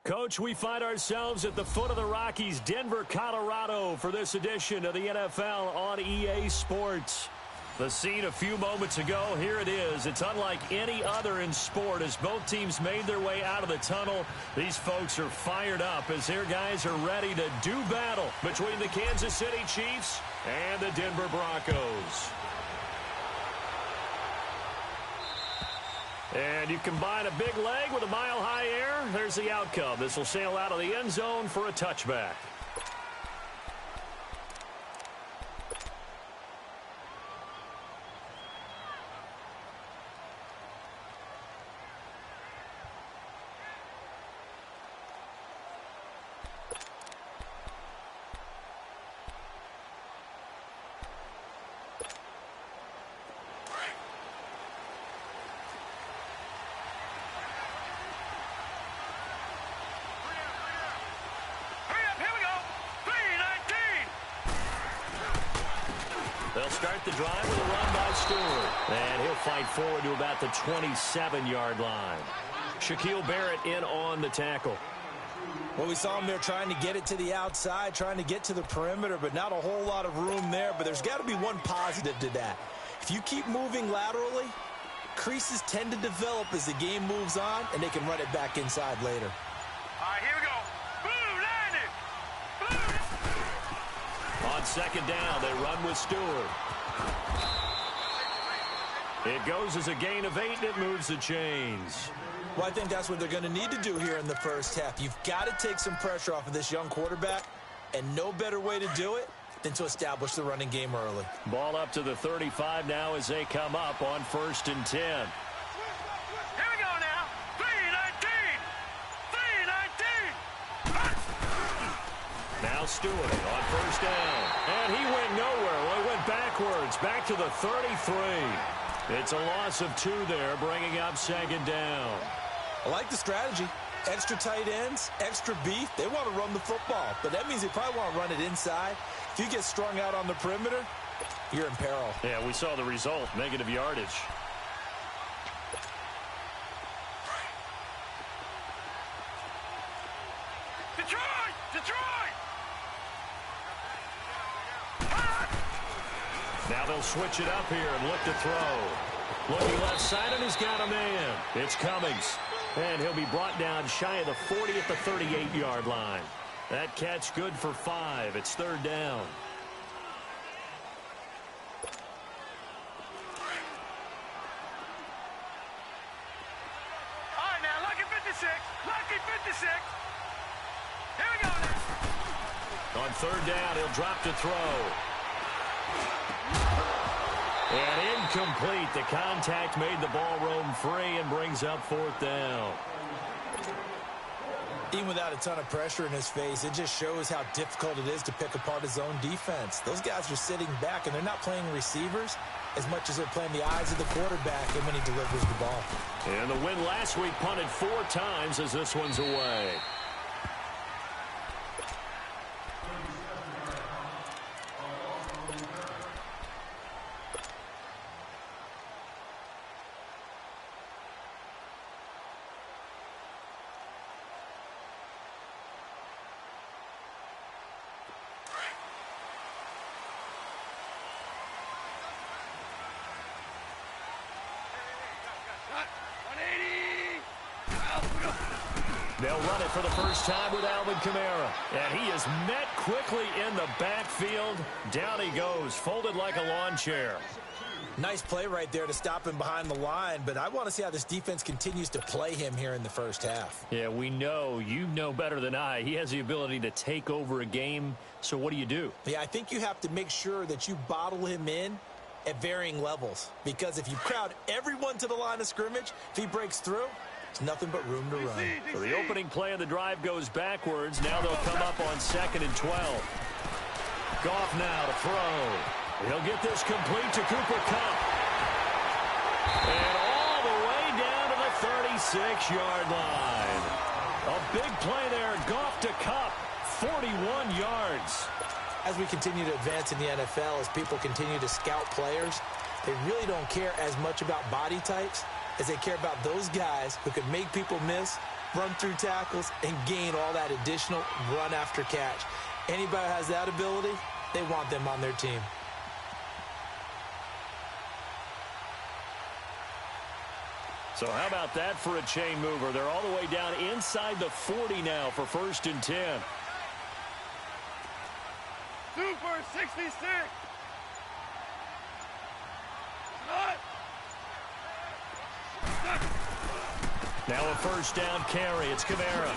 Coach, we find ourselves at the foot of the Rockies, Denver, Colorado, for this edition of the NFL on EA Sports. The scene a few moments ago, here it is. It's unlike any other in sport as both teams made their way out of the tunnel. These folks are fired up as their guys are ready to do battle between the Kansas City Chiefs and the Denver Broncos. And you combine a big leg with a mile-high air, there's the outcome. This will sail out of the end zone for a touchback. They'll start the drive with a run by Stewart. And he'll fight forward to about the 27-yard line. Shaquille Barrett in on the tackle. Well, we saw him there trying to get it to the outside, trying to get to the perimeter, but not a whole lot of room there. But there's got to be one positive to that. If you keep moving laterally, creases tend to develop as the game moves on, and they can run it back inside later. All right, here we go. Boom, landed. Boom. On second down, they run with Stewart. It goes as a gain of 8, and it moves the chains. Well, I think that's what they're going to need to do here in the first half. You've got to take some pressure off of this young quarterback, and no better way to do it than to establish the running game early. Ball up to the 35 now as they come up on 1st and 10. Here we go now. 3-19. 3-19. Now Stewart on 1st down. And he went nowhere. Well, he went backwards, back to the 33. It's a loss of 2 there, bringing up 2nd down. I like the strategy. Extra tight ends, extra beef. They want to run the football, but that means they probably want to run it inside. If you get strung out on the perimeter, you're in peril. Yeah, we saw the result, negative yardage. Detroit! Detroit! Now they'll switch it up here and look to throw. Looking left side, and he's got a man. It's Cummings. And he'll be brought down shy of the 40 at the 38-yard line. That catch good for 5. It's 3rd down. All right, now, lucky 56. Lucky 56. Here we go now. On 3rd down, he'll drop to throw. And incomplete. The contact made the ball roam free and brings up 4th down. Even without a ton of pressure in his face, it just shows how difficult it is to pick apart his own defense. Those guys are sitting back, and they're not playing receivers as much as they're playing the eyes of the quarterback and when he delivers the ball. And the win last week punted 4 times as this one's away. They'll run it for the first time with Alvin Kamara. And he is met quickly in the backfield. Down he goes, folded like a lawn chair. Nice play right there to stop him behind the line, but I want to see how this defense continues to play him here in the first half. Yeah, we know. You know better than I. He has the ability to take over a game, so what do you do? Yeah, I think you have to make sure that you bottle him in at varying levels, because if you crowd everyone to the line of scrimmage, if he breaks through, there's nothing but room to run. So the opening play of the drive goes backwards. Now they'll come up on 2nd and 12. Goff now to throw. He'll get this complete to Cooper Kupp. And all the way down to the 36-yard line. A big play there. Goff to Kupp. 41 yards. As we continue to advance in the NFL, as people continue to scout players, they really don't care as much about body types as they care about those guys who can make people miss run through tackles, and gain all that additional run after catch. Anybody who has that ability, they want them on their team. So how about that for a chain mover? They're all the way down inside the 40 now for 1st and 10. Super 66. Now a 1st down carry. It's Kamara.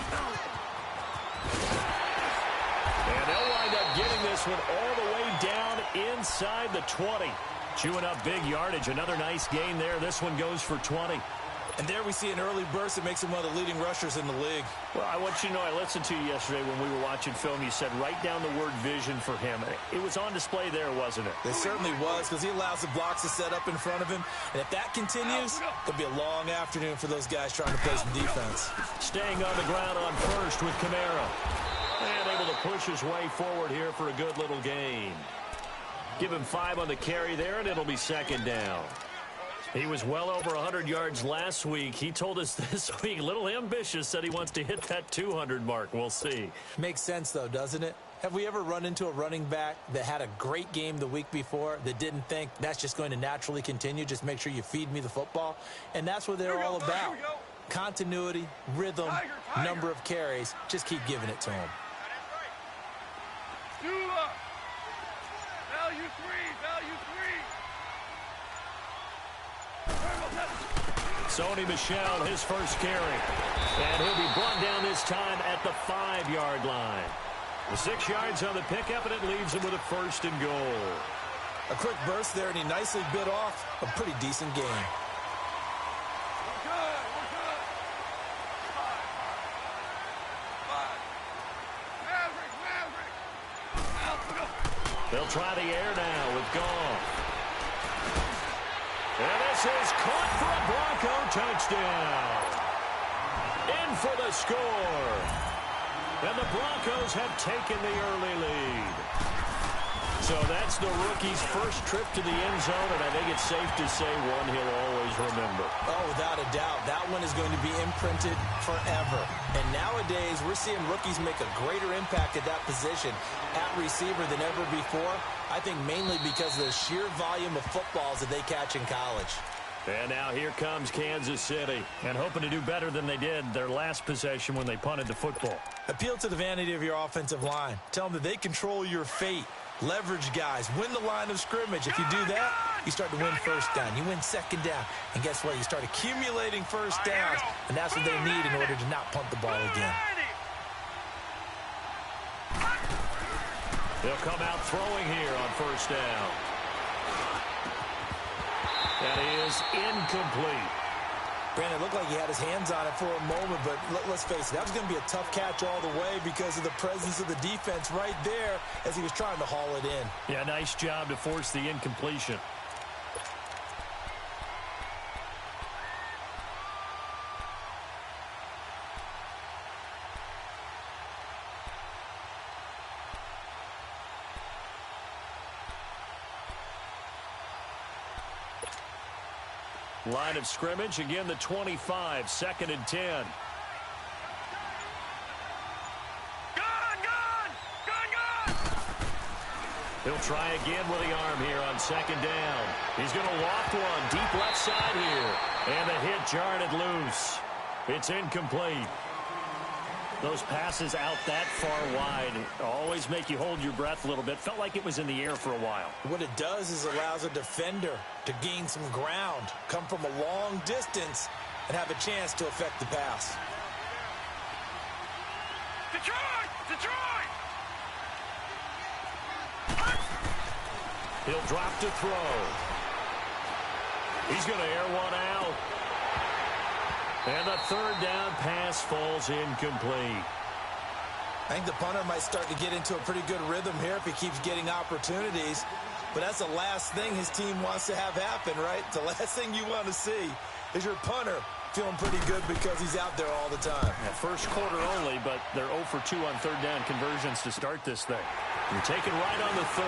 And they'll wind up getting this one all the way down inside the 20. Chewing up big yardage. Another nice gain there. This one goes for 20. And there we see an early burst that makes him one of the leading rushers in the league. Well, I want you to know, I listened to you yesterday when we were watching film. You said write down the word vision for him. It was on display there, wasn't it? It certainly was, because he allows the blocks to set up in front of him. And if that continues, it'll be a long afternoon for those guys trying to play some defense. Staying on the ground on 1st with Kamara. And able to push his way forward here for a good little gain. Give him 5 on the carry there, and it'll be 2nd down. He was well over 100 yards last week. He told us this week, a little ambitious, said he wants to hit that 200 mark. We'll see. Makes sense, though, doesn't it? Have we ever run into a running back that had a great game the week before that didn't think that's just going to naturally continue? Just make sure you feed me the football. And that's what they're all about. Continuity, rhythm, number of carries. Just keep giving it to him. Value 3, value 3. Sony Michel, his 1st carry. And he'll be brought down this time at the 5-yard line. The 6 yards on the pickup, and it leaves him with a 1st and goal. A quick burst there, and he nicely bit off a pretty decent gain. We're good. Maverick. They'll try the air now with Goff. And this is caught for a Bronco touchdown. In for the score. And the Broncos have taken the early lead. So that's the rookie's first trip to the end zone, and I think it's safe to say one he'll always remember. Oh, without a doubt. That one is going to be imprinted forever. And nowadays, we're seeing rookies make a greater impact at that position at receiver than ever before. I think mainly because of the sheer volume of footballs that they catch in college. And now here comes Kansas City, and hoping to do better than they did their last possession when they punted the football. Appeal to the vanity of your offensive line. Tell them that they control your fate. Leverage guys. Win the line of scrimmage. If you do that, you start to win 1st down. You win 2nd down. And guess what? You start accumulating 1st downs, and that's what they need in order to not punt the ball again. They'll come out throwing here on 1st down. That is incomplete. Brandon, it looked like he had his hands on it for a moment, but let's face it, that was going to be a tough catch all the way because of the presence of the defense right there as he was trying to haul it in. Yeah, nice job to force the incompletion. Line of scrimmage, again the 25, 2nd and 10. He'll try again with the arm here on 2nd down. He's going to loft one deep left side here. And the hit jarred it loose. It's incomplete. Those passes out that far wide always make you hold your breath a little bit. Felt like it was in the air for a while. What it does is allows a defender to gain some ground, come from a long distance, and have a chance to affect the pass. Detroit! Detroit! He'll drop to throw. He's going to air one out. And the 3rd down pass falls incomplete. I think the punter might start to get into a pretty good rhythm here if he keeps getting opportunities. But that's the last thing his team wants to have happen, right? The last thing you want to see is your punter feeling pretty good because he's out there all the time. Yeah, 1st quarter only, but they're 0 for 2 on 3rd down conversions to start this thing. You're taking right on the 30.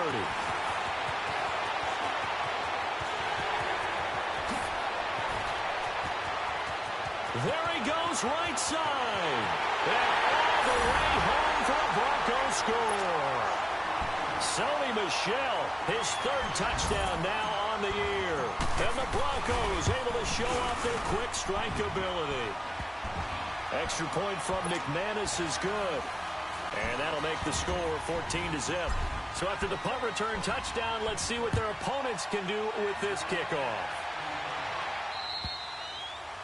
There he goes right side. And all the way home for a Broncos score. Sony Michel, his third touchdown now on the year. And the Broncos able to show off their quick strike ability. Extra point from McManus is good. And that'll make the score 14-0. So after the punt return touchdown, let's see what their opponents can do with this kickoff.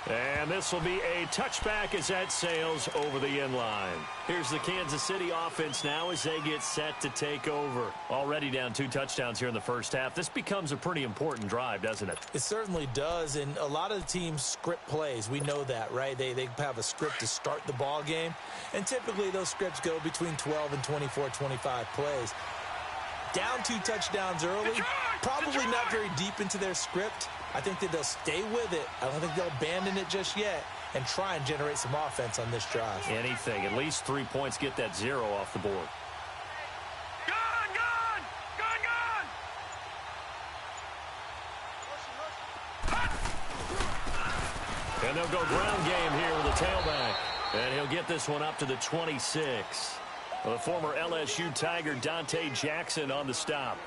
And this will be a touchback as that sails over the end line. Here's the Kansas City offense now as they get set to take over. Already down 2 touchdowns here in the first half. This becomes a pretty important drive, doesn't it? It certainly does, and a lot of the teams script plays. We know that, right? They have a script to start the ball game, and typically those scripts go between 12 and 24, 25 plays. Down 2 touchdowns early, probably not very deep into their script. I think that they'll stay with it. I don't think they'll abandon it just yet and try and generate some offense on this drive. Anything. At least 3 points, get that 0 off the board. Gone, gone! Gone, gone! And they'll go ground game here with the tailback. And he'll get this one up to the 26. The former LSU Tiger Dante Jackson on the stop.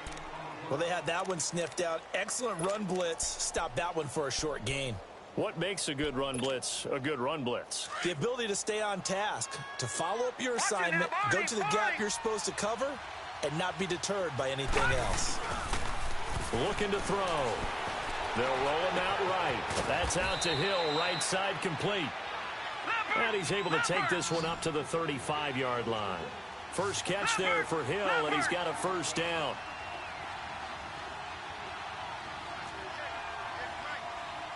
Well, they had that one sniffed out. Excellent run blitz. Stopped that one for a short gain. What makes a good run blitz a good run blitz? The ability to stay on task, to follow up your assignment, go to the gap you're supposed to cover, and not be deterred by anything else. Looking to throw. They'll roll him out right. That's out to Hill, right side complete. And he's able to take this one up to the 35-yard line. First catch there for Hill, and he's got a first down.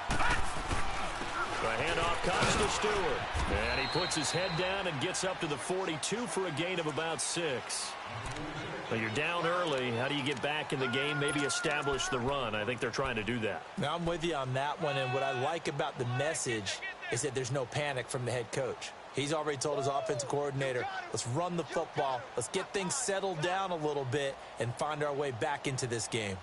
The handoff comes to Stewart. And he puts his head down and gets up to the 42 for a gain of about 6. But you're down early. How do you get back in the game? Maybe establish the run. I think they're trying to do that. Now, I'm with you on that one, and what I like about the message is that there's no panic from the head coach. He's already told his offensive coordinator, let's run the football, let's get things settled down a little bit and find our way back into this game.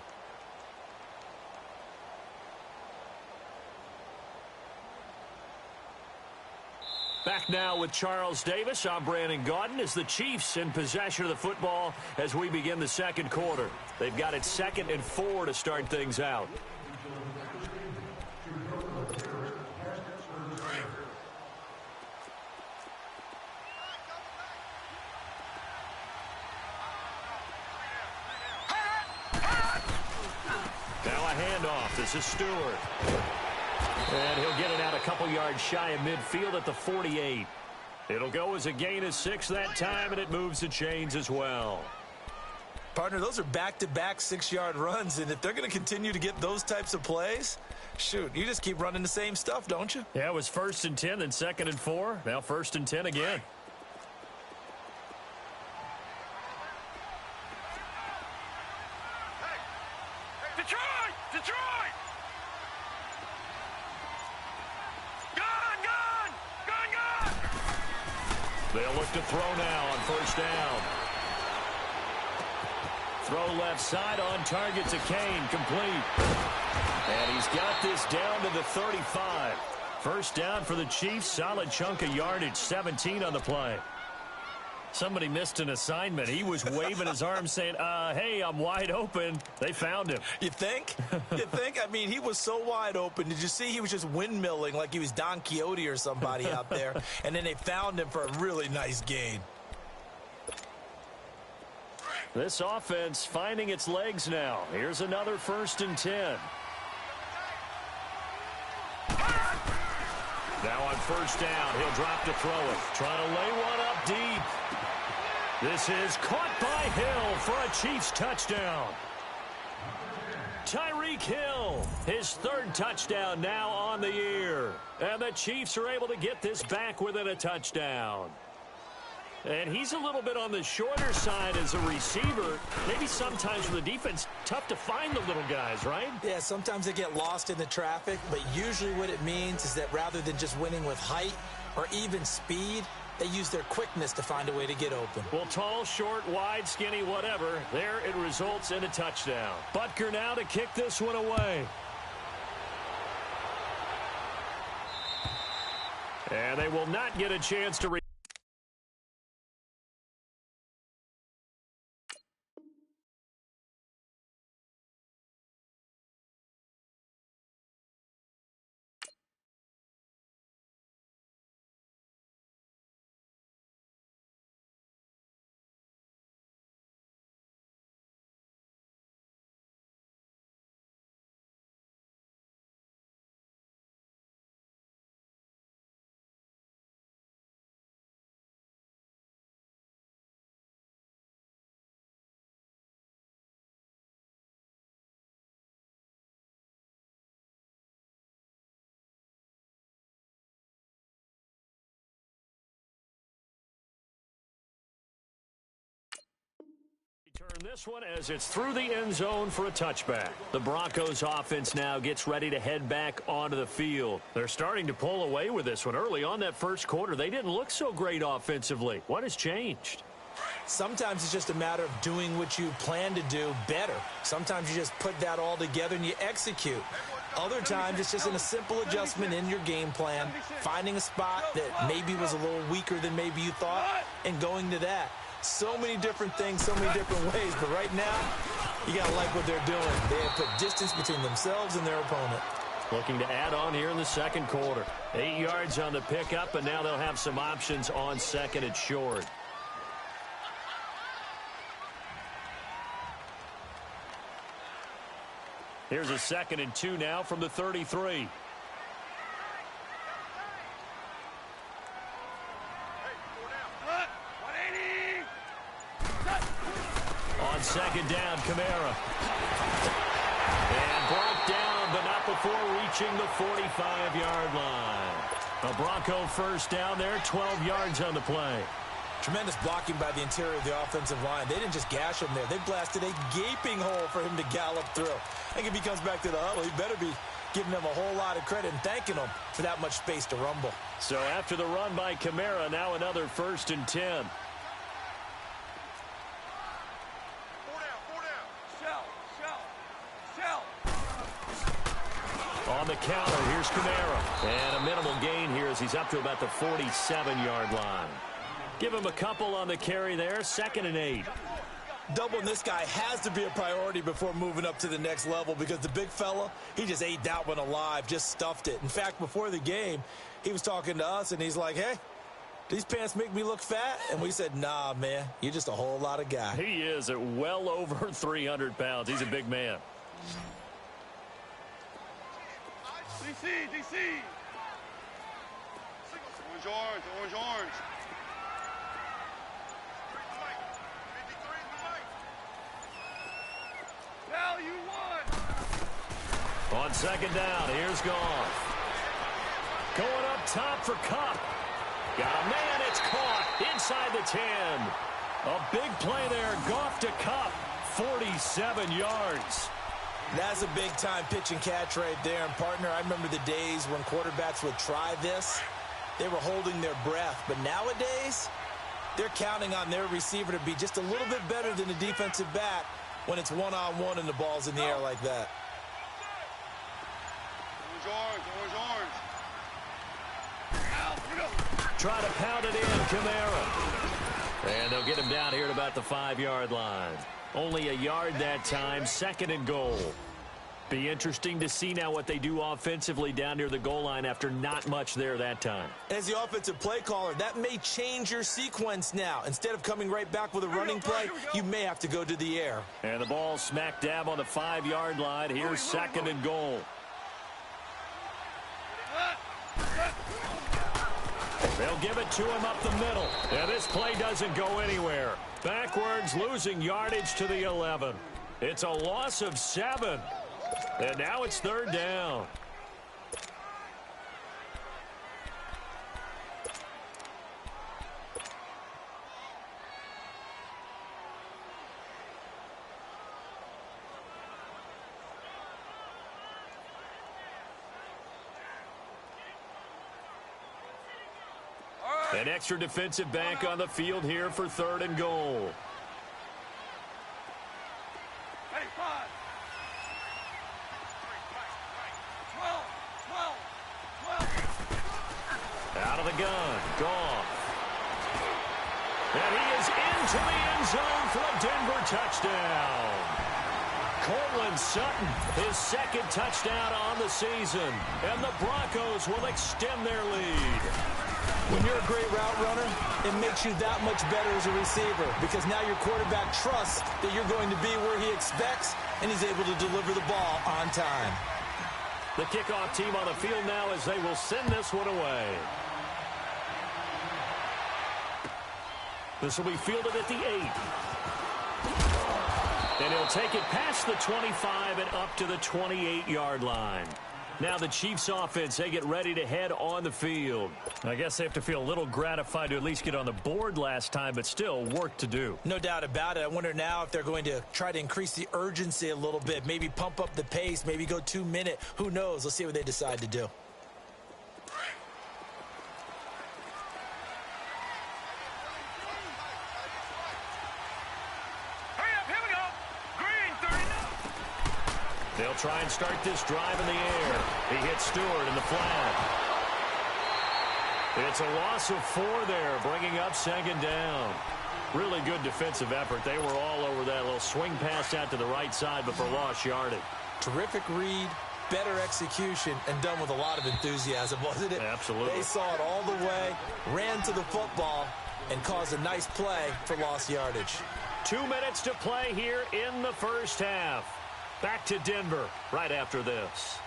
Back now with Charles Davis. I'm Brandon Gaudin as the Chiefs in possession of the football as we begin the second quarter. They've got it 2nd and 4 to start things out. Now a handoff. This is Stewart. And he'll get it out a couple yards shy of midfield at the 48. It'll go as a gain of 6 that time, and it moves the chains as well. Partner, those are back-to-back 6-yard runs, and if they're going to continue to get those types of plays, shoot, you just keep running the same stuff, don't you? Yeah, it was 1st and 10, then 2nd and 4. Now 1st and 10 again. Detroit! Detroit! Gone, gone! Gone, gone! They'll look to throw now on 1st down. Throw left side on target to Kane, complete. And he's got this down to the 35. First down for the Chiefs, solid chunk of yardage, 17 on the play. Somebody missed an assignment. He was waving his arms saying, hey, I'm wide open. They found him. You think? You think? I mean, he was so wide open. Did you see he was just windmilling like he was Don Quixote or somebody out there? And then they found him for a really nice gain. This offense finding its legs now. Here's another 1st and 10. Now on 1st down, he'll drop to throw it. Trying to lay one up deep. This is caught by Hill for a Chiefs touchdown. Tyreek Hill, his 3rd touchdown now on the year. And the Chiefs are able to get this back within a touchdown. And he's a little bit on the shorter side as a receiver. Maybe sometimes for the defense, tough to find the little guys, right? Yeah, sometimes they get lost in the traffic, but usually what it means is that rather than just winning with height or even speed, they use their quickness to find a way to get open. Well, tall, short, wide, skinny, whatever, there it results in a touchdown. Butker now to kick this one away. And they will not get a chance to turn this one as it's through the end zone for a touchback. The Broncos offense now gets ready to head back onto the field. They're starting to pull away with this one. Early on that first quarter, they didn't look so great offensively. What has changed? Sometimes it's just a matter of doing what you plan to do better. Sometimes you just put that all together and you execute. Other times it's just in a simple adjustment in your game plan, finding a spot that maybe was a little weaker than maybe you thought, and going to that. So many different things, so many different ways. But right now, you got to like what they're doing. They have put distance between themselves and their opponent. Looking to add on here in the second quarter. 8 yards on the pickup, and now they'll have some options on second and short. Here's a 2nd and 2 now from the 33. On 2nd down, Kamara. And brought down, but not before reaching the 45-yard line. A Bronco first down there, 12 yards on the play. Tremendous blocking by the interior of the offensive line. They didn't just gash him there. They blasted a gaping hole for him to gallop through. I think if he comes back to the huddle, he better be giving them a whole lot of credit and thanking them for that much space to rumble. So after the run by Kamara, now another 1st and 10. On the counter, here's Kamara. And a minimal gain here as he's up to about the 47-yard line. Give him a couple on the carry there, 2nd and 8. Doubling this guy has to be a priority before moving up to the next level because the big fella, he just ate that one alive, just stuffed it. In fact, before the game, he was talking to us, and he's like, hey, these pants make me look fat? And we said, nah, man, you're just a whole lot of guy. He is at well over 300 pounds. He's a big man. DC. Orange. Value one. On 2nd down, here's Goff. Going up top for Kupp. Got a man, it's caught inside the 10. A big play there, Goff to Kupp, 47 yards. That's a big-time pitch and catch right there. And, partner, I remember the days when quarterbacks would try this. They were holding their breath. But nowadays, they're counting on their receiver to be just a little bit better than the defensive back when it's one-on-one and the ball's in the air like that. Orange. Try to pound it in, Kamara. And they'll get him down here at about the 5-yard line. Only a yard that time, 2nd and goal. Be interesting to see now what they do offensively down near the goal line after not much there that time. As the offensive play caller, that may change your sequence now. Instead of coming right back with a running play, you may have to go to the air. And the ball smack dab on the 5-yard line. Here's 2nd and goal. They'll give it to him up the middle. And this play doesn't go anywhere. Backwards, losing yardage to the 11. It's a loss of 7. And now it's 3rd down. An extra defensive back on the field here for 3rd and goal. Hey, 5. 12. Out of the gun. Goff. And he is into the end zone for a Denver touchdown. Cortland Sutton, his second touchdown on the season. And the Broncos will extend their lead. When you're a great route runner, it makes you that much better as a receiver because now your quarterback trusts that you're going to be where he expects, and he's able to deliver the ball on time. The kickoff team on the field now as they will send this one away. This will be fielded at the 8. And he'll take it past the 25 and up to the 28-yard line. Now the Chiefs offense, they get ready to head on the field. I guess they have to feel a little gratified to at least get on the board last time, but still work to do. No doubt about it. I wonder now if they're going to try to increase the urgency a little bit, maybe pump up the pace, maybe go 2-minute. Who knows? Let's see what they decide to do. They'll try and start this drive in the air. He hits Stewart in the flat. It's a loss of 4 there, bringing up second down. Really good defensive effort. They were all over that little swing pass out to the right side, but for lost yardage. Terrific read, better execution, and done with a lot of enthusiasm, wasn't it? Absolutely. They saw it all the way, ran to the football, and caused a nice play for lost yardage. 2 minutes to play here in the first half. Back to Denver right after this.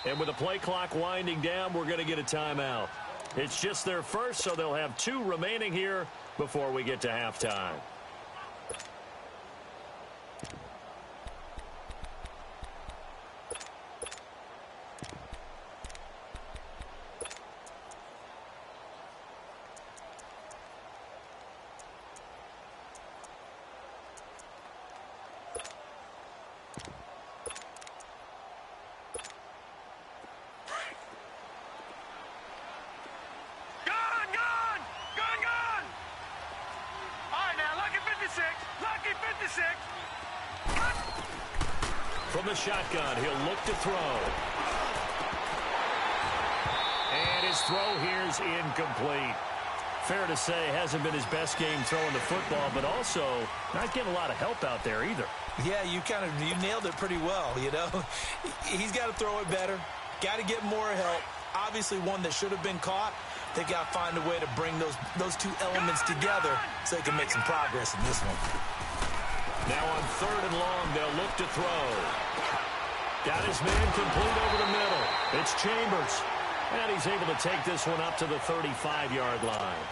And with the play clock winding down, we're going to get a timeout. It's just their first, so they'll have 2 remaining here before we get to halftime. From the shotgun, he'll look to throw. And his throw here's incomplete. Fair to say, hasn't been his best game throwing the football, but also not getting a lot of help out there either. Yeah, you nailed it pretty well, you know. He's got to throw it better. Got to get more help. Obviously one that should have been caught. They got to find a way to bring those 2 elements together so they can make some progress in this one. Now on 3rd and long, they'll look to throw. Got his man complete over the middle. It's Chambers. And he's able to take this one up to the 35-yard line.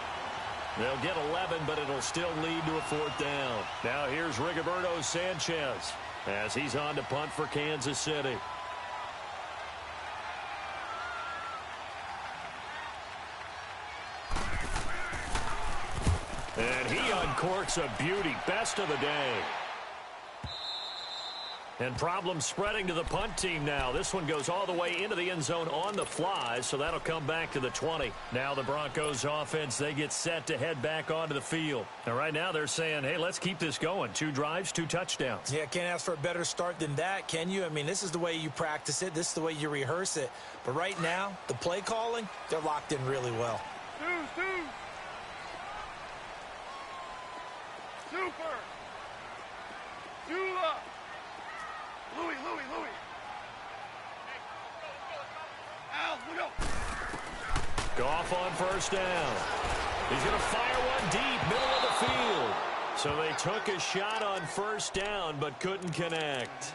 They'll get 11, but it'll still lead to a 4th down. Now here's Rigoberto Sanchez as he's on to punt for Kansas City. And he uncorks a beauty. Best of the day. And problems spreading to the punt team now. This one goes all the way into the end zone on the fly, so that'll come back to the 20. Now the Broncos offense, they get set to head back onto the field. And right now they're saying, hey, let's keep this going. 2 drives, 2 touchdowns. Yeah, can't ask for a better start than that, can you? I mean, this is the way you practice it. This is the way you rehearse it. But right now, the play calling, they're locked in really well. Super. Dula. Louis. Al, look out. Goff on 1st down. He's going to fire one deep, middle of the field. So they took a shot on 1st down, but couldn't connect.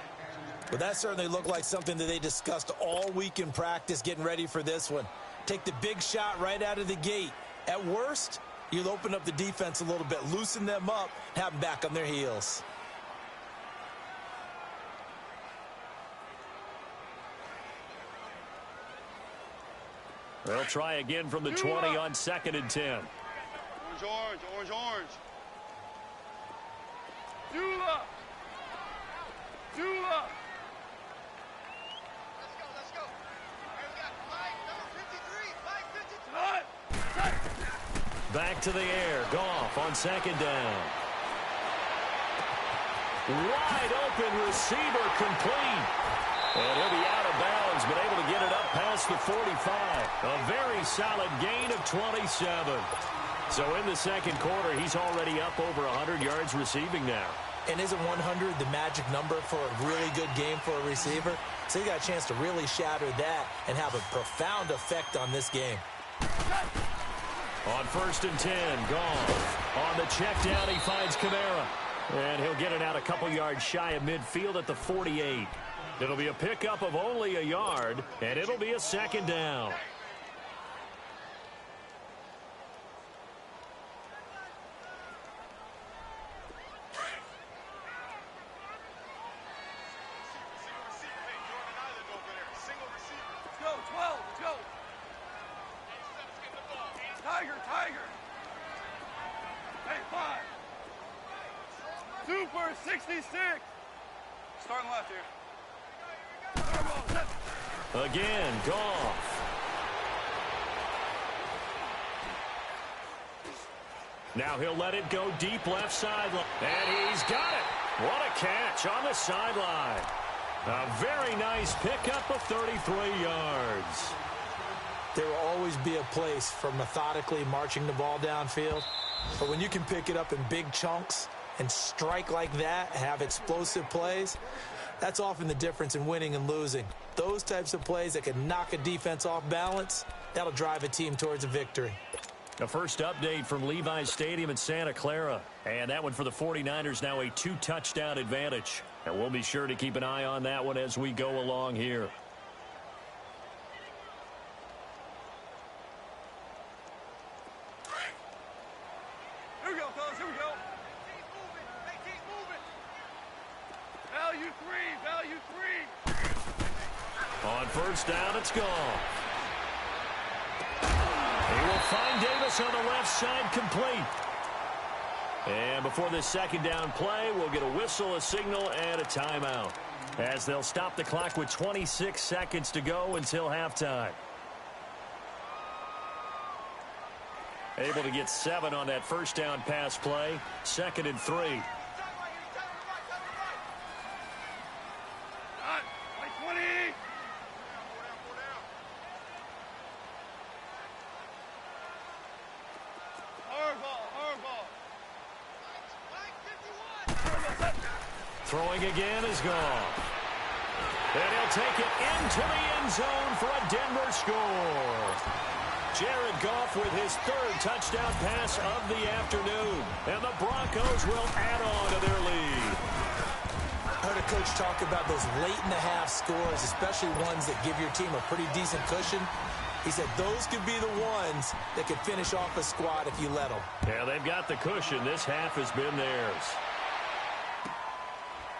Well, that certainly looked like something that they discussed all week in practice getting ready for this one. Take the big shot right out of the gate. At worst, you'll open up the defense a little bit, loosen them up, have them back on their heels. They'll try again from the 20 on 2nd and 10. Orange. Dula. back to the air. Goff on second down. Wide open receiver complete. And he'll be out of bounds, but able to get it up past the 45. A very solid gain of 27. So in the second quarter, he's already up over 100 yards receiving now. And isn't 100 the magic number for a really good game for a receiver? So he got a chance to really shatter that and have a profound effect on this game. On 1st and 10, Goff. On the check down, he finds Kamara. And he'll get it out a couple yards shy of midfield at the 48. It'll be a pickup of only a yard, and it'll be a second down. Super 66. Starting left here. Again, Goff. Now he'll let it go deep left sideline. And he's got it. What a catch on the sideline. A very nice pickup of 33 yards. There will always be a place for methodically marching the ball downfield. But when you can pick it up in big chunks and strike like that, have explosive plays, that's often the difference in winning and losing. Those types of plays that can knock a defense off balance, that'll drive a team towards a victory. The first update from Levi's Stadium in Santa Clara. And that one for the 49ers, now a 2-touchdown advantage. And we'll be sure to keep an eye on that one as we go along here. Here we go, fellas. Here we go. They keep moving. Value three. Value three. On 1st down, it's gone. He will find Davis on the left side, complete. And before this second down play, we'll get a whistle, a signal, and a timeout, as they'll stop the clock with 26 seconds to go until halftime. Able to get 7 on that first down pass play. 2nd and 3. Right 20. Hardball. Throwing again is gone. And he'll take it into the end zone for a Denver score. Jared Goff with his 3rd touchdown pass of the afternoon. And the Broncos will add on to their lead. I heard a coach talk about those late-in-the-half scores, especially ones that give your team a pretty decent cushion. He said those could be the ones that could finish off a squad if you let them. Yeah, they've got the cushion. This half has been theirs.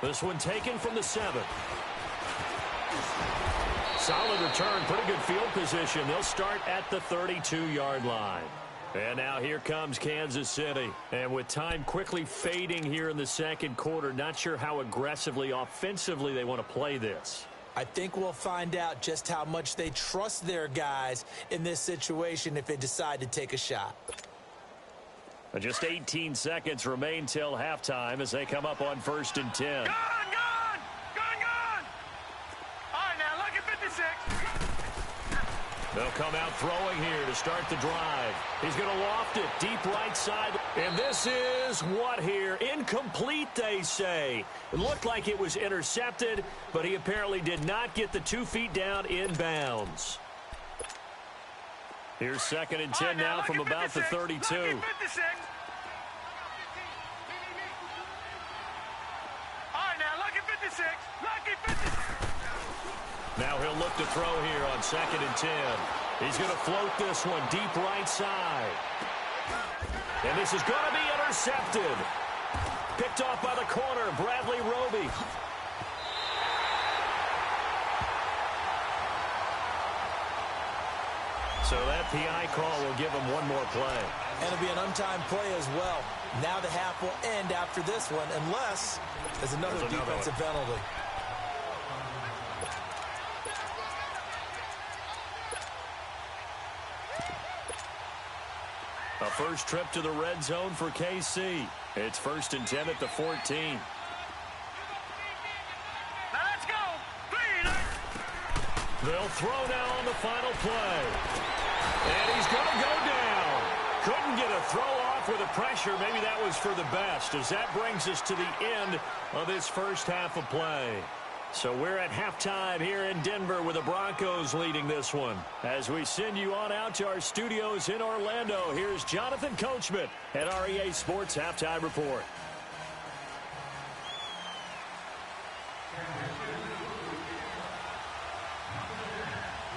This one taken from the 7. Solid return, pretty good field position. They'll start at the 32-yard line. And now here comes Kansas City. And with time quickly fading here in the second quarter, not sure how aggressively, offensively they want to play this. I think we'll find out just how much they trust their guys in this situation if they decide to take a shot. Just 18 seconds remain till halftime as they come up on 1st and 10. Gone! All right, now look at 56. They'll come out throwing here to start the drive. He's going to loft it deep right side. And this is what here? Incomplete, they say. It looked like it was intercepted, but he apparently did not get the 2 feet down in bounds. Here's 2nd and 10 now from about the 32. All right, now look at 56. Lucky 56. Now he'll look to throw here on 2nd and 10. He's going to float this one deep right side. And this is going to be intercepted. Picked off by the corner, Bradley Roby. So that PI call will give him one more play. And it'll be an untimed play as well. Now the half will end after this one, unless there's another defensive penalty. A first trip to the red zone for KC. It's 1st and 10 at the 14. Let's go. They'll throw now on the final play. And he's going to go down. Couldn't get a throw off with the pressure. Maybe that was for the best, as that brings us to the end of this first half of play. So we're at halftime here in Denver with the Broncos leading this one. As we send you on out to our studios in Orlando, here's Jonathan Coachman at our EA Sports Halftime Report.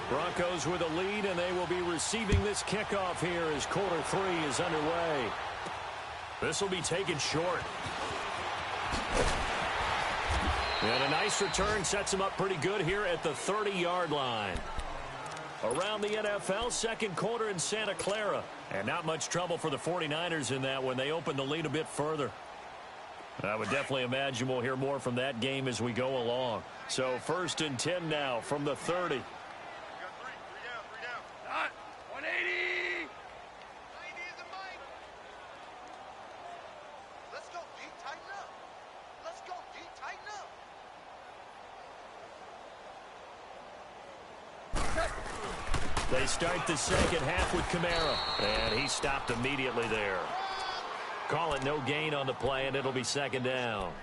Broncos with a lead, and they will be receiving this kickoff here as quarter 3 is underway. This will be taken short. And a nice return sets him up pretty good here at the 30-yard line. Around the NFL, second quarter in Santa Clara. And not much trouble for the 49ers in that when they open the lead a bit further. I would definitely imagine we'll hear more from that game as we go along. So 1st and 10 now from the 30. We got three down. Not 180. 90 is the mic. Let's go, D. Tighten up. Let's go, D. Tighten up. They start the second half with Kamara. And he stopped immediately there. Call it no gain on the play, and it'll be 2nd down.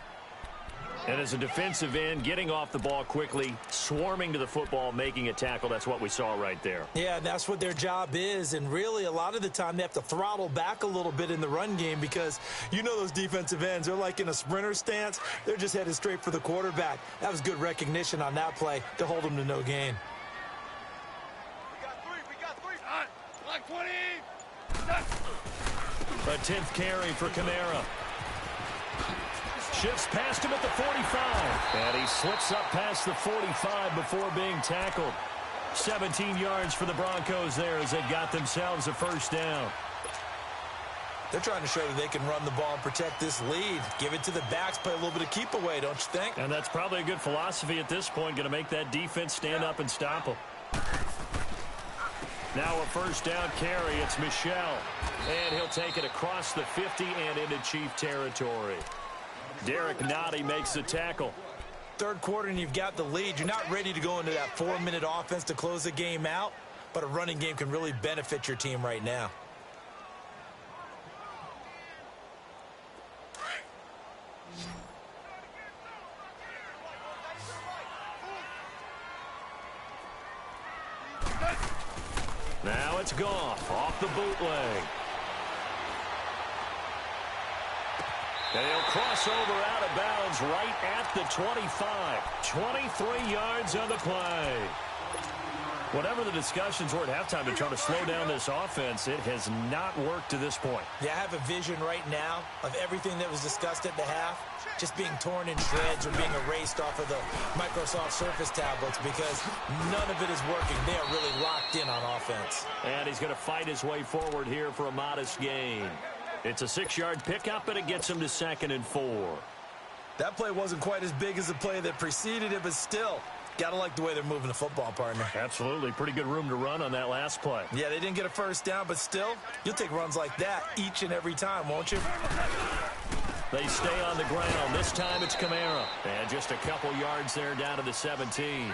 And as a defensive end, getting off the ball quickly, swarming to the football, making a tackle, that's what we saw right there. Yeah, and that's what their job is. And really, a lot of the time, they have to throttle back a little bit in the run game because you know those defensive ends, they're like in a sprinter stance. They're just headed straight for the quarterback. That was good recognition on that play to hold them to no gain. We got three. Not like 20. A 10th carry for Kamara. Shifts past him at the 45. And he slips up past the 45 before being tackled. 17 yards for the Broncos there as they got themselves a 1st down. They're trying to show that they can run the ball and protect this lead. Give it to the backs, play a little bit of keep away, don't you think? And that's probably a good philosophy at this point, going to make that defense stand up and stop them. Now a 1st down carry. It's Michel. And he'll take it across the 50 and into Chief territory. Derek Nottie makes the tackle. Third quarter and you've got the lead. You're not ready to go into that 4-minute offense to close the game out, but a running game can really benefit your team right now. Now it's Goff off the bootleg. And he'll cross over out of bounds right at the 25. 23 yards on the play. Whatever the discussions were at halftime to try to slow down this offense, it has not worked to this point. Yeah, I have a vision right now of everything that was discussed at the half just being torn in shreds or being erased off of the Microsoft Surface tablets because none of it is working. They are really locked in on offense. And he's going to fight his way forward here for a modest gain. It's a 6-yard pickup, and it gets him to 2nd and 4. That play wasn't quite as big as the play that preceded it, but still, got to like the way they're moving the football, partner. Absolutely. Pretty good room to run on that last play. Yeah, they didn't get a 1st down, but still, you'll take runs like that each and every time, won't you? They stay on the ground. This time it's Kamara. And just a couple yards there down to the 17.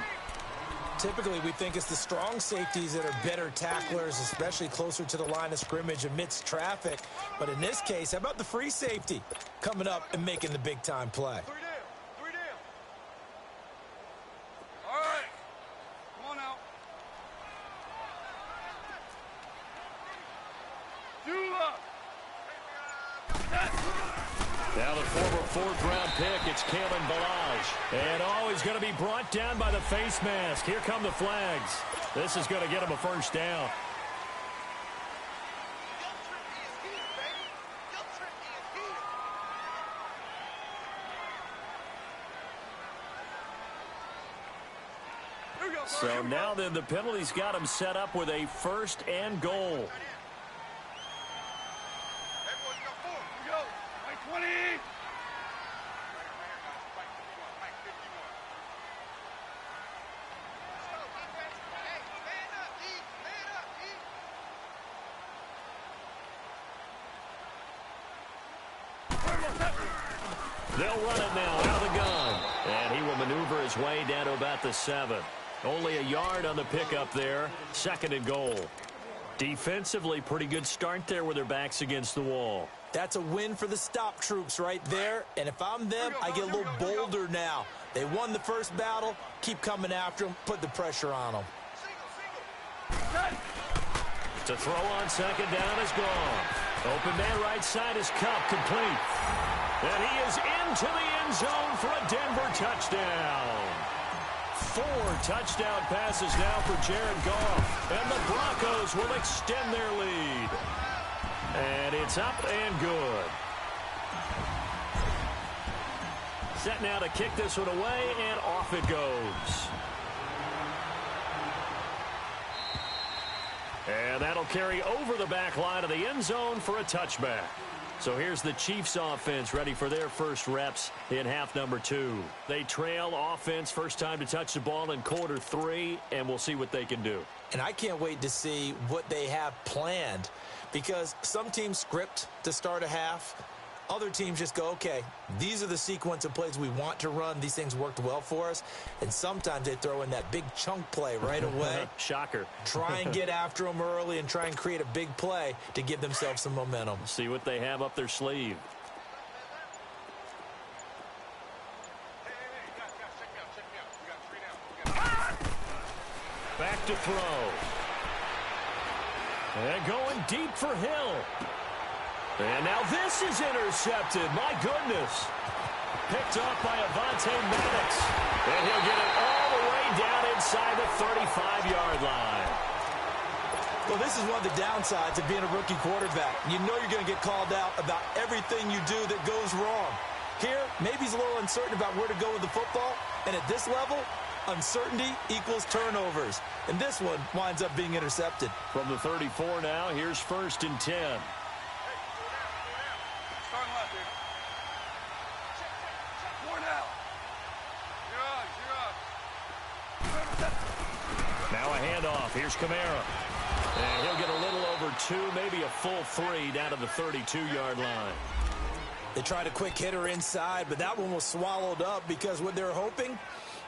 Typically, we think it's the strong safeties that are better tacklers, especially closer to the line of scrimmage amidst traffic. But in this case, how about the free safety coming up and making the big-time play? 3 down. All right. Come on now. Now the former 4th-round pick, it's Kalen Ballage. And he's going to be brought down by the face mask. Here come the flags. This is going to get him a 1st down. So now then the penalty's got him set up with a 1st and goal. They'll run it now out of the gun. And he will maneuver his way down to about the 7. Only a yard on the pickup there. 2nd and goal. Defensively, pretty good start there with their backs against the wall. That's a win for the stop troops right there. And if I'm them, I get a little bolder now. They won the first battle. Keep coming after them. Put the pressure on them. To throw on 2nd down is gone. Open man right side is Cup, complete. And he is into the end zone for a Denver touchdown. 4 touchdown passes now for Jared Goff. And the Broncos will extend their lead. And it's up and good. Set now to kick this one away, and off it goes. And that'll carry over the back line of the end zone for a touchback. So here's the Chiefs offense ready for their first reps in half number 2. They trail offense first time to touch the ball in quarter 3, and we'll see what they can do. And I can't wait to see what they have planned, because some teams script to start a half. Other teams just go, okay, these are the sequence of plays we want to run. These things worked well for us. And sometimes they throw in that big chunk play right away. Shocker. Try and get after them early and try and create a big play to give themselves some momentum. See what they have up their sleeve. Back to throw. And going deep for Hill. And now this is intercepted. My goodness. Picked off by Avonte Maddox. And he'll get it all the way down inside the 35-yard line. Well, this is one of the downsides of being a rookie quarterback. You know you're going to get called out about everything you do that goes wrong. Here, maybe he's a little uncertain about where to go with the football. And at this level, uncertainty equals turnovers. And this one winds up being intercepted. From the 34 now, here's 1st and 10. Now a handoff. Here's Kamara. And he'll get a little over 2, maybe a full 3 down to the 32-yard line. They tried a quick hitter inside, but that one was swallowed up because what they're hoping,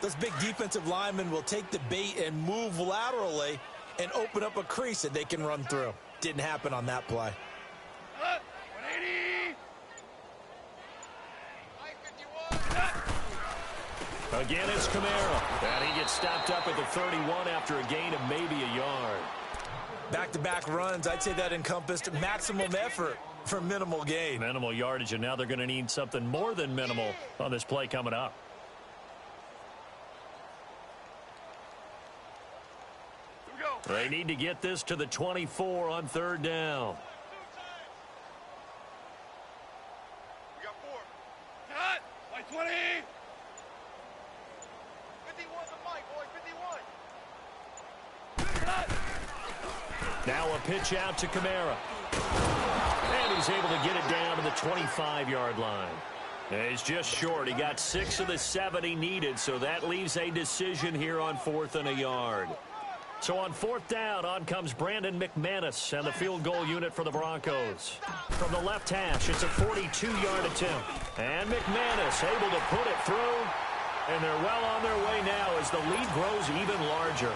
those big defensive linemen will take the bait and move laterally and open up a crease that they can run through. Didn't happen on that play. 180. Again, it's Kamara. And he gets stopped up at the 31 after a gain of maybe a yard. Back-to-back runs, I'd say that encompassed maximum effort for minimal gain. Minimal yardage, and now they're going to need something more than minimal on this play coming up. Here we go. They need to get this to the 24 on 3rd down. We got 4. Cut. Like 20. 51 the mic, boy. 51. Cut. Now a pitch out to Kamara. And he's able to get it down to the 25-yard line. And he's just short. He got 6 of the 7 he needed, so that leaves a decision here on 4th and a yard. So on 4th down, on comes Brandon McManus and the field goal unit for the Broncos. From the left hash, it's a 42-yard attempt. And McManus able to put it through. And they're well on their way now as the lead grows even larger.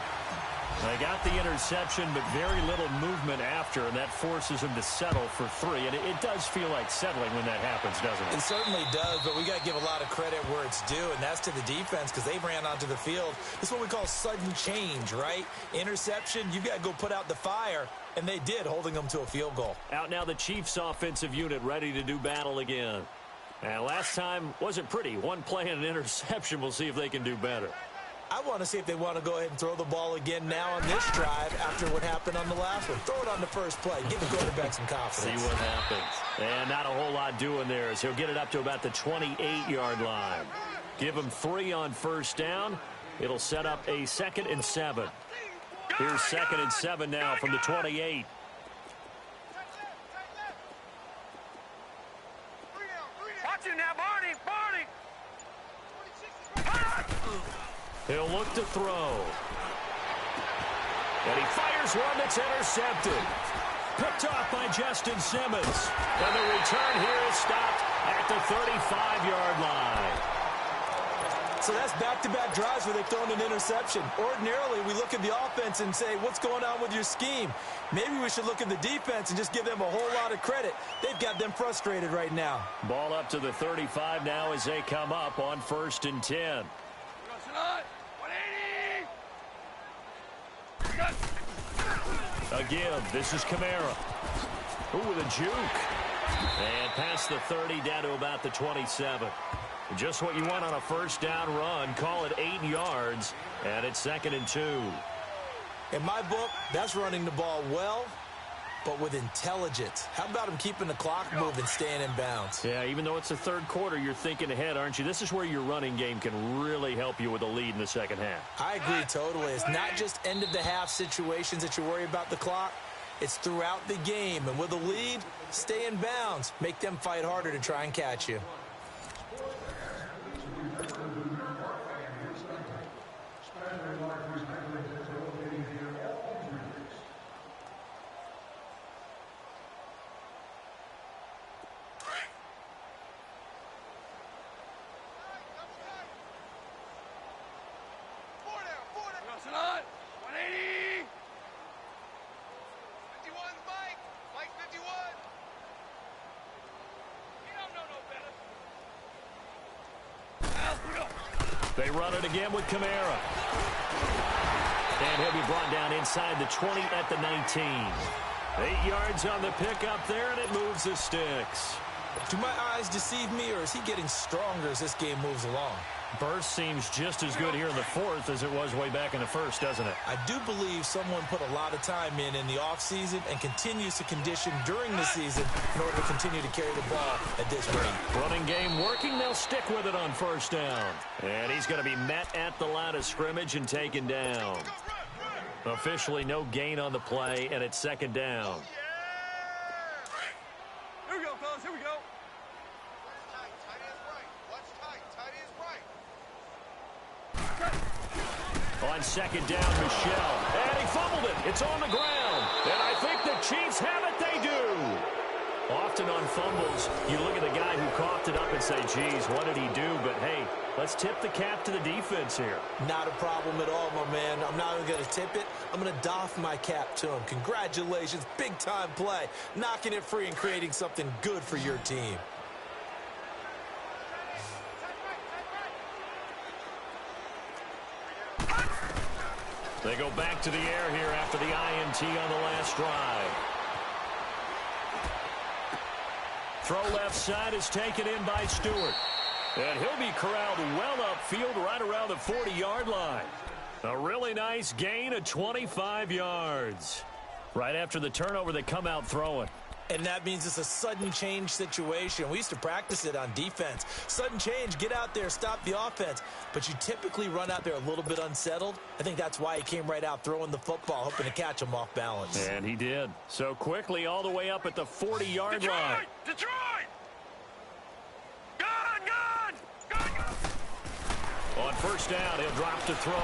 They got the interception, but very little movement after, and that forces them to settle for 3. And it does feel like settling when that happens, doesn't it? It certainly does, but we got to give a lot of credit where it's due, and that's to the defense because they ran onto the field. This is what we call sudden change, right? Interception, you got to go put out the fire, and they did, holding them to a field goal. Out now the Chiefs offensive unit ready to do battle again. And last time wasn't pretty. One play and an interception. We'll see if they can do better. I want to see if they want to go ahead and throw the ball again now on this drive after what happened on the last one. Throw it on the first play. Give the quarterback some confidence. See what happens. And not a whole lot doing there as he'll get it up to about the 28-yard line. Give him 3 on 1st down. It'll set up a 2nd and 7. Here's 2nd and 7 now from the 28. Watch it now, Barney. Barney. He'll look to throw. And he fires one that's intercepted. Picked off by Justin Simmons. And the return here is stopped at the 35-yard So that's back-to-back drives where they've thrown an interception. Ordinarily, we look at the offense and say, what's going on with your scheme? Maybe we should look at the defense and just give them a whole lot of credit. They've got them frustrated right now. Ball up to the 35 now as they come up on 1st and 10. A give. This is Kamara. Ooh, with a juke. And past the 30 down to about the 27. Just what you want on a first down run. Call it 8 yards. And it's 2nd and 2. In my book, that's running the ball well, but with intelligence. How about him keeping the clock moving, staying in bounds? Yeah, even though it's the 3rd quarter, you're thinking ahead, aren't you? This is where your running game can really help you with a lead in the 2nd half. I agree totally. It's not just end-of-the-half situations that you worry about the clock. It's throughout the game. And with a lead, stay in bounds. Make them fight harder to try and catch you. They run it again with Kamara. And he'll be brought down inside the 20 at the 19. 8 yards on the pickup there, and it moves the sticks. Do my eyes deceive me, or is he getting stronger as this game moves along? Burst seems just as good here in the 4th as it was way back in the 1st, doesn't it? I do believe someone put a lot of time in the offseason and continues to condition during the season in order to continue to carry the ball at this rate. Running game working. They'll stick with it on 1st down. And he's going to be met at the line of scrimmage and taken down. Officially no gain on the play, and it's 2nd down. Here we go, fellas. Here we go. On 2nd down, Michelle. And he fumbled it. It's on the ground. And I think the Chiefs have it. They do. Often on fumbles, you look at the guy who coughed it up and say, geez, what did he do? But, hey, let's tip the cap to the defense here. Not a problem at all, my man. I'm not even going to tip it. I'm going to doff my cap to him. Congratulations. Big-time play. Knocking it free and creating something good for your team. They go back to the air here after the INT on the last drive. Throw left side is taken in by Stewart. And he'll be corralled well upfield right around the 40-yard line. A really nice gain of 25 yards. Right after the turnover, they come out throwing. And that means it's a sudden change situation. We used to practice it on defense. Sudden change, get out there, stop the offense. But you typically run out there a little bit unsettled. I think that's why he came right out throwing the football, hoping to catch him off balance. And he did. So quickly all the way up at the 40-yard line. Detroit! Gone! On 1st down, he'll drop to throw.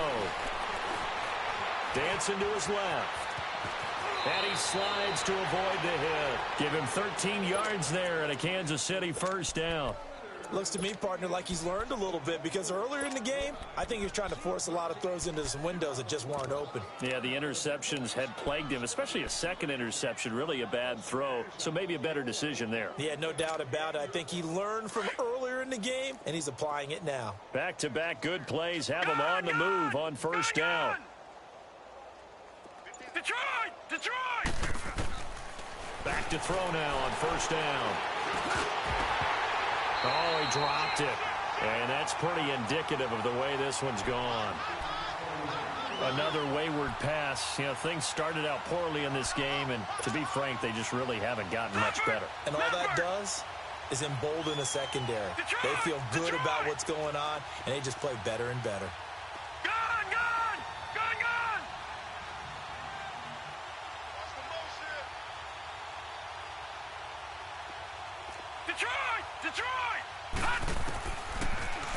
Dancing to his left. And he slides to avoid the hit. Give him 13 yards there and a Kansas City 1st down. Looks to me, partner, like he's learned a little bit because earlier in the game, I think he was trying to force a lot of throws into some windows that just weren't open. Yeah, the interceptions had plagued him, especially a 2nd interception, really a bad throw. So maybe a better decision there. Yeah, no doubt about it. I think he learned from earlier in the game, and he's applying it now. Back-to-back good plays have him on the move on 1st down. Detroit! Back to throw now on 1st down. Oh, he dropped it. And that's pretty indicative of the way this one's gone. Another wayward pass. You know, things started out poorly in this game, and to be frank, they just really haven't gotten much better. And all that does is embolden the secondary. They feel good about what's going on, and they just play better and better.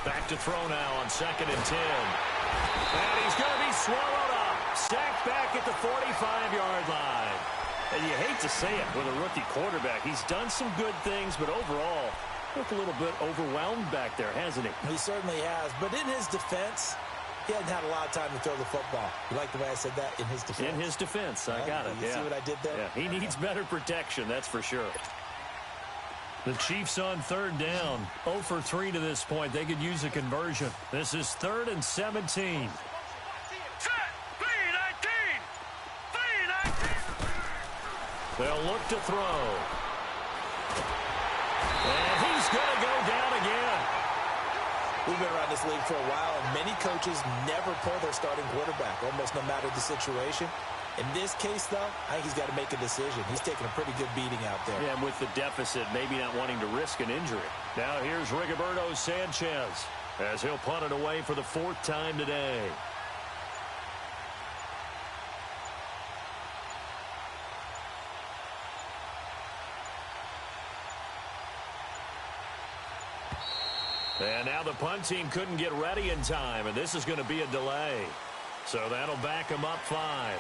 Back to throw now on 2nd and 10. And he's going to be swallowed up. Sacked back at the 45-yard line. And you hate to say it with a rookie quarterback. He's done some good things, but overall, Looked a little bit overwhelmed back there, hasn't he? He certainly has. But in his defense, he hadn't had a lot of time to throw the football. You like the way I said that? In his defense. In his defense. I got it. You see what I did there? Yeah, he needs better protection, that's for sure. The Chiefs on third down. 0 for 3 to this point. They could use a conversion. This is 3rd and 17. They'll look to throw. And he's going to go down again. We've been around this league for a while, and many coaches never pull their starting quarterback, almost no matter the situation. In this case, though, I think he's got to make a decision. He's taking a pretty good beating out there. Yeah, and with the deficit, maybe not wanting to risk an injury. Now here's Rigoberto Sanchez as he'll punt it away for the 4th time today. And now the punt team couldn't get ready in time, and this is going to be a delay. So that'll back them up 5.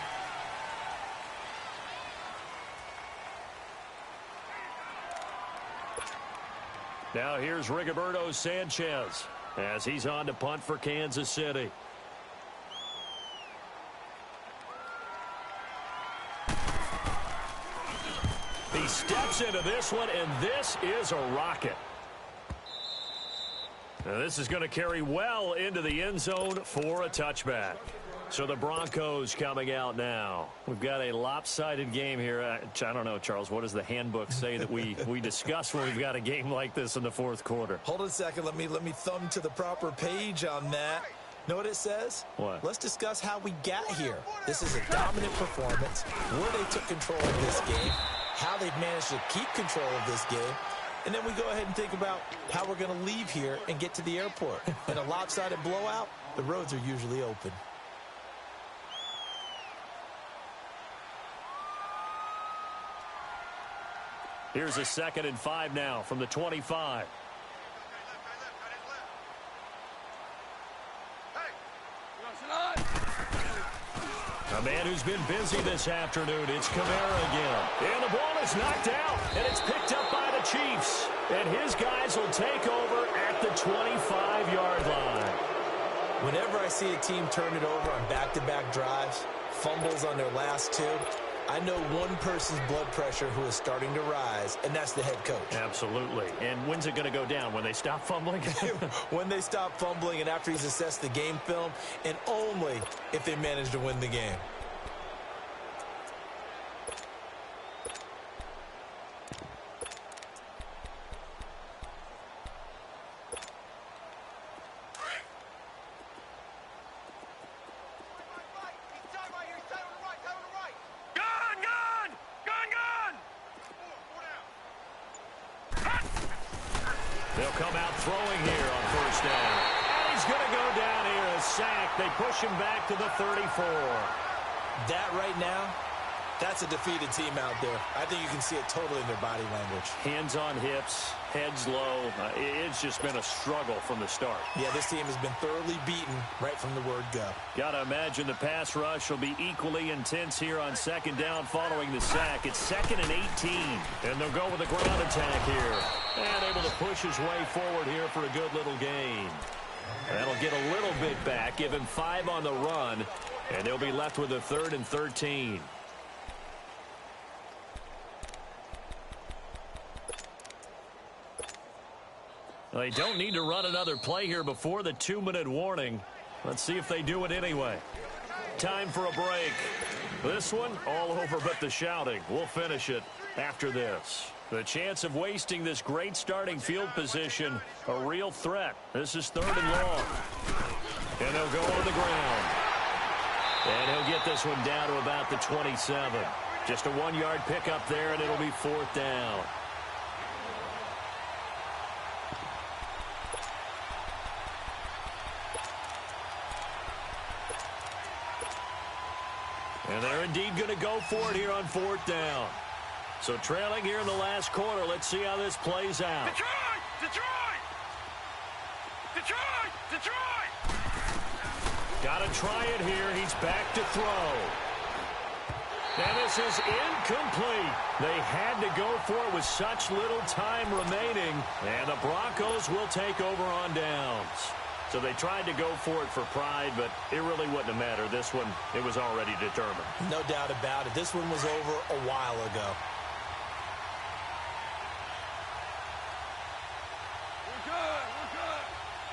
Now here's Rigoberto Sanchez as he's on to punt for Kansas City. He steps into this one, and this is a rocket. Now this is going to carry well into the end zone for a touchback. So the Broncos coming out now. We've got a lopsided game here. I don't know, Charles, what does the handbook say that we discuss when we've got a game like this in the 4th quarter? Hold on a second. Let me thumb to the proper page on that. Know what it says? What? Let's discuss how we got here. This is a dominant performance, where they took control of this game, how they've managed to keep control of this game, and then we go ahead and think about how we're going to leave here and get to the airport. In a lopsided blowout, the roads are usually open. Here's a 2nd and 5 now from the 25. A man who's been busy this afternoon. It's Kamara again. And the ball is knocked out, and it's picked up by the Chiefs. And his guys will take over at the 25-yard line. Whenever I see a team turn it over on back-to-back drives, fumbles on their last 2, I know one person's blood pressure who is starting to rise, and that's the head coach. Absolutely. And when's it going to go down? When they stop fumbling? When they stop fumbling and after he's assessed the game film, and only if they manage to win the game. They'll come out throwing here on 1st down. And he's going to go down here, a sack. They push him back to the 34. That right now, that's a defeated team out there. I think you can see it totally in their body language. Hands on hips, heads low. It's just been a struggle from the start. Yeah, this team has been thoroughly beaten right from the word go. Got to imagine the pass rush will be equally intense here on 2nd down following the sack. It's 2nd and 18. And they'll go with a ground attack here. And able to push his way forward here for a good little gain. That'll get a little bit back, give him 5 on the run. And they'll be left with a 3rd and 13. They don't need to run another play here before the 2-minute warning. Let's see if they do it anyway. Time for a break. This one, all over but the shouting. We'll finish it after this. The chance of wasting this great starting field position, a real threat. This is 3rd and long. And they'll go on the ground. And he'll get this one down to about the 27. Just a 1-yard pickup there, and it'll be 4th down. And they're indeed going to go for it here on 4th down. So trailing here in the last quarter. Let's see how this plays out. Detroit! Detroit! Detroit! Detroit! Got to try it here. He's back to throw. And this is incomplete. They had to go for it with such little time remaining. And the Broncos will take over on downs. So they tried to go for it for pride, but it really wouldn't have mattered. This one, it was already determined. No doubt about it. This one was over a while ago. We're good. We're good.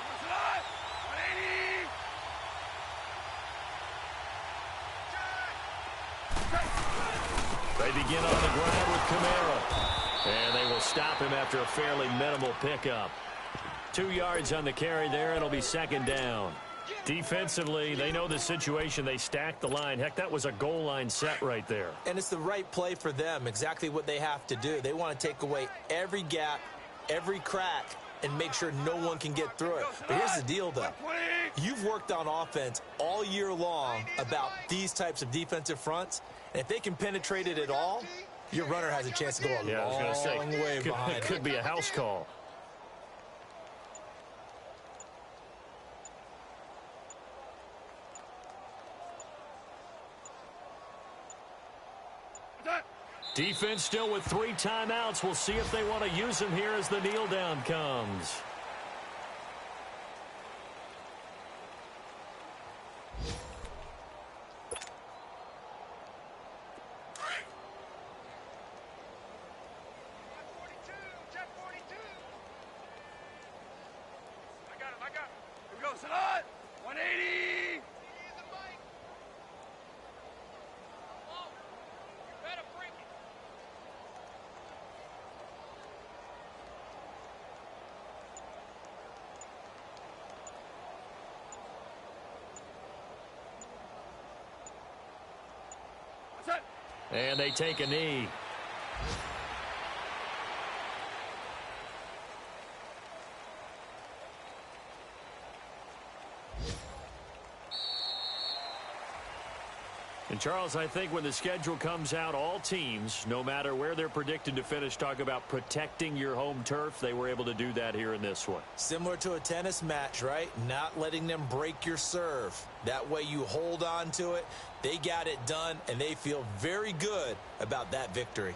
What's it on? 180. They begin on the ground with Kamara. And they will stop him after a fairly minimal pickup. 2 yards on the carry there. It'll be second down. Defensively, they know the situation. They stacked the line. Heck, that was a goal line set right there. And it's the right play for them, exactly what they have to do. They want to take away every gap, every crack, and make sure no one can get through it. But here's the deal, though. You've worked on offense all year long about these types of defensive fronts, and if they can penetrate it at all, your runner has a chance to go a long way behind. It could be a house call. Defense still with 3 timeouts. We'll see if they want to use them here as the kneel down comes. Check 42. I got him. Here we go. Sit on. 180. And they take a knee. And, Charles, I think when the schedule comes out, all teams, no matter where they're predicted to finish, talk about protecting your home turf. They were able to do that here in this one. Similar to a tennis match, right? Not letting them break your serve. That way you hold on to it. They got it done, and they feel very good about that victory.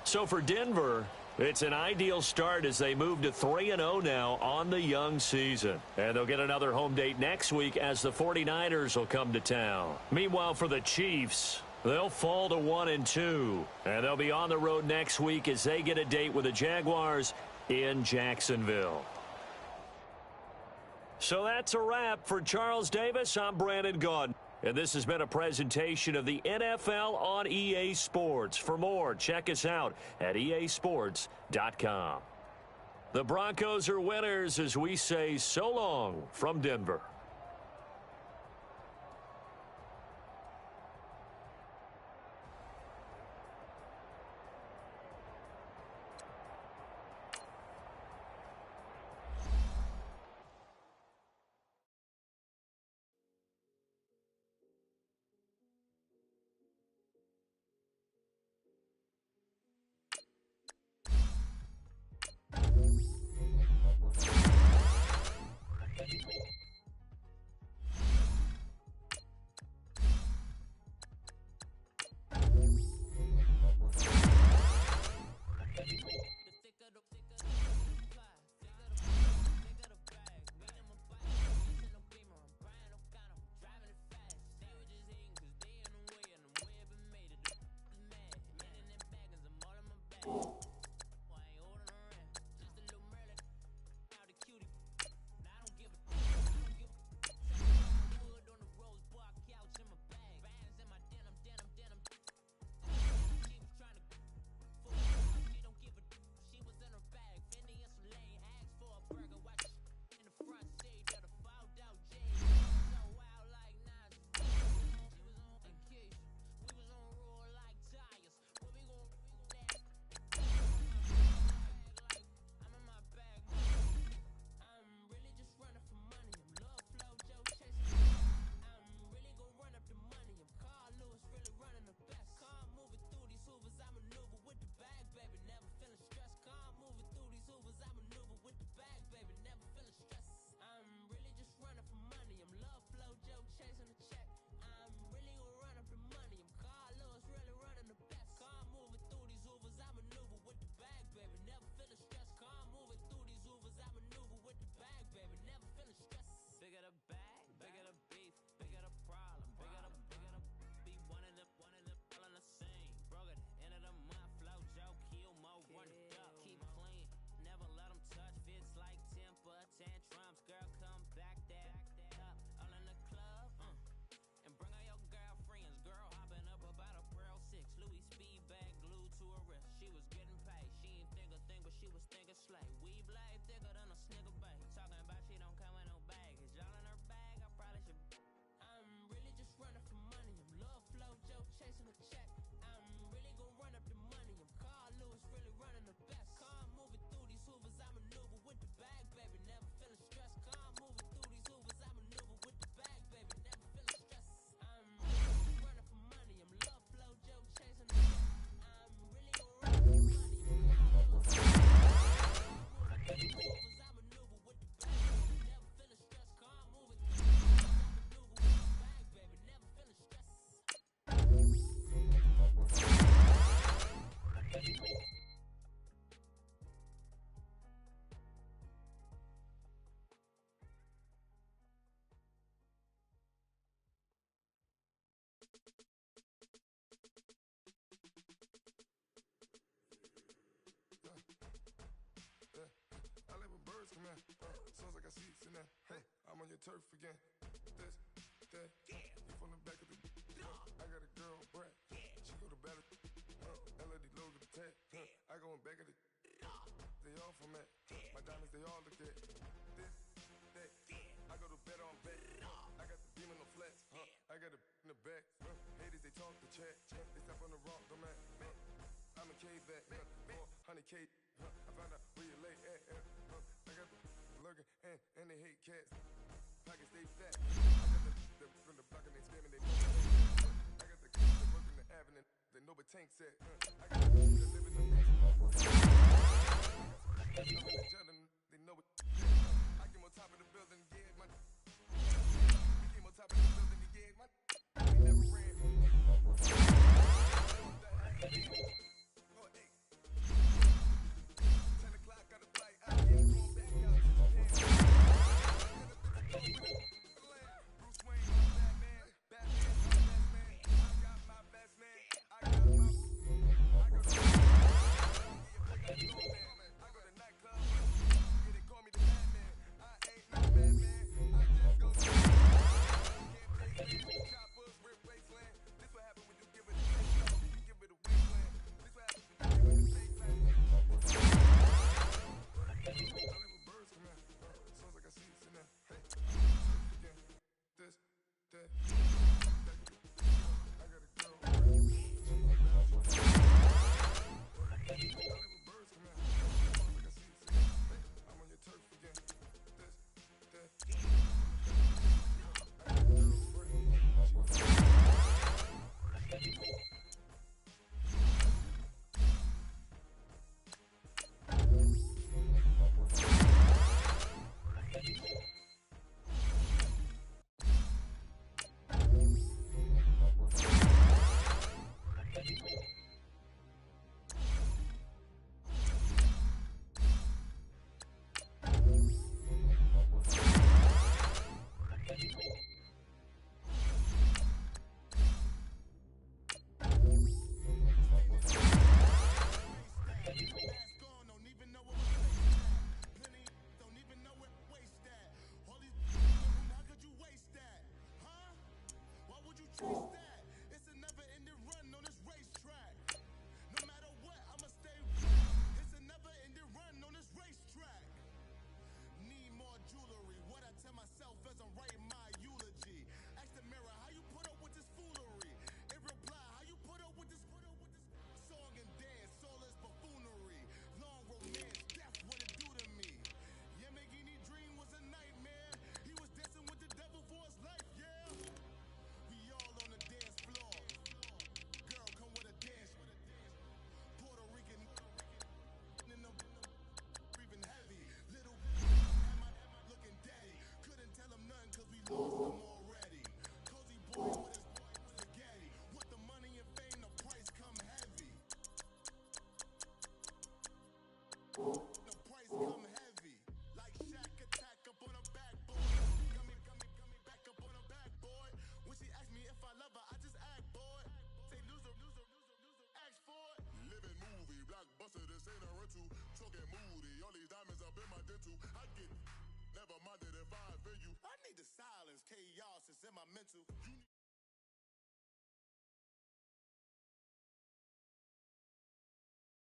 So for Denver, it's an ideal start as they move to 3-0 now on the young season. And they'll get another home date next week as the 49ers will come to town. Meanwhile, for the Chiefs, they'll fall to 1-2. And they'll be on the road next week as they get a date with the Jaguars in Jacksonville. So that's a wrap. For Charles Davis, I'm Brandon Gaudin. And this has been a presentation of the NFL on EA Sports. For more, check us out at easports.com. The Broncos are winners as we say so long from Denver. she was getting paid. She ain't think a thing, but she was thinking slay. We blade thicker than a snigger bait. Talking about she don't come with no baggage. Y'all in her bag, I probably should. I'm really just running for money. I'm love flow, Joe chasing a check. I'm really gonna run up the money. I'm Carl Lewis, really running the best. Car moving through these hoovers, I maneuver with the bag, baby. Never feeling stressed. Car moving through these hoovers, I maneuver with the bag, baby. Never feeling stressed. I'm really just running for money. I'm love flow, Joe chasing a check. I'm really gonna run up the money. I'm Carl Lewis, I maneuver with the bag, baby. Never feeling stressed. Car moving through these hoovers, I maneuver with the bag, baby. Never feeling stressed. I live with birds come in. Sounds like I see seats in there. Hey, I'm on your turf again. This, that, you from the back of the. I got a girl, Brad. She go to battle. LED logo the tag. I go in back of the. They all from that. My diamonds, they all look at. This, that. I go to bed on bed. I got the beam in the flats. I got it in the back. Haters, they talk the chat. They step on the rock, the man. I'm a cave that. 400K. I found out where you lay at. I got the lurking and they hate cats. Pockets stay fat. I got the from the block and they scamming. They know the I got the work in the avenue. They know what tank said. I got the live in the I'm in the Jordan. They know what. I came on top of the building. Yeah, my. We came on top of the building. Yeah, my. We never ran. Oh, hey. 10 o'clock, got a flight out here, going back out to Japan. Bruce Wayne, I'm Batman. Batman, I'm best man. I got my best man. I go to nightclub. Yeah, they call me the Batman. I ain't no Batman. I just go to can't play man. Choppers, rip wasteland. This what happen when you give it a taste. You give it a wasteland. This what happens when you give it a taste. I live with birds come in. Sounds like I see seats in there. Hey, again. This, that. I got a girl. I live with birds come in. Sounds like I see seats in there. Hey, I'm on your turf again. This, that. I got a girl. It's a never-ending run on this racetrack. No matter what, I'ma stay. It's a never-ending run on this racetrack. Need more jewelry. What I tell myself as I'm writing my eulogy. Ask the mirror, how you put up with this foolery? It reply, how you put up with this song and dance, soulless buffoonery. Long romance, death, what it do to me. Yamagini dream was a nightmare. He was dancing with the devil for his life, yeah. We all on the dance floor. Girl, come with a dance. Puerto Rican in the breathing heavy. Little am I looking daddy. Couldn't tell him nothing cause we lost him already. Cozy boy with his spaghetti. With the money and fame, the price come heavy. The price come heavy. Like Shaq attack up on a backboard. Gummy, back up on a backboard. When she asked me if I love her, I just act, boy. Say loser, ask for it. Living movie, blockbuster, this ain't a rental. Talking moody, all these diamonds up in my dental. I get